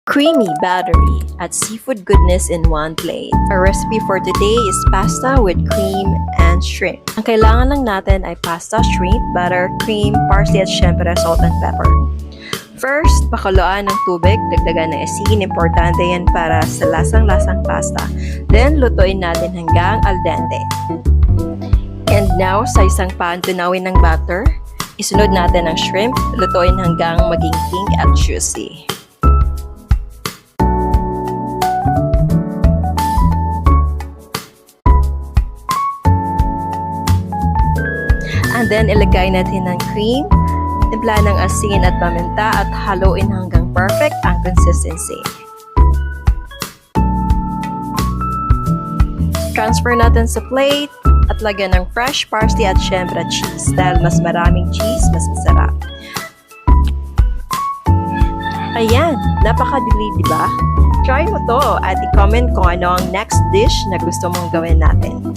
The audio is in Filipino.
Creamy battery at seafood goodness in one plate. Our recipe for today is pasta with cream and shrimp. Ang kailangan lang natin ay pasta, shrimp, butter, cream, parsley at syempre salt and pepper. First, pakuluan ng tubig, dagdagan ng asin, importante yan para sa lasang-lasang pasta. Then, lutuin natin hanggang al dente. And now, sa isang pan, tunawin ng butter. Isunod natin ang shrimp, lutuin hanggang maging pink at juicy. And then, ilagay natin ng cream, timpla ng asin at paminta at haluin hanggang perfect ang consistency. Transfer natin sa plate at lagyan ng fresh parsley at syempre cheese dahil mas maraming cheese, mas masarap. Ayan, napakadali, di ba? Try mo to at i-comment kung ano ang next dish na gusto mong gawin natin.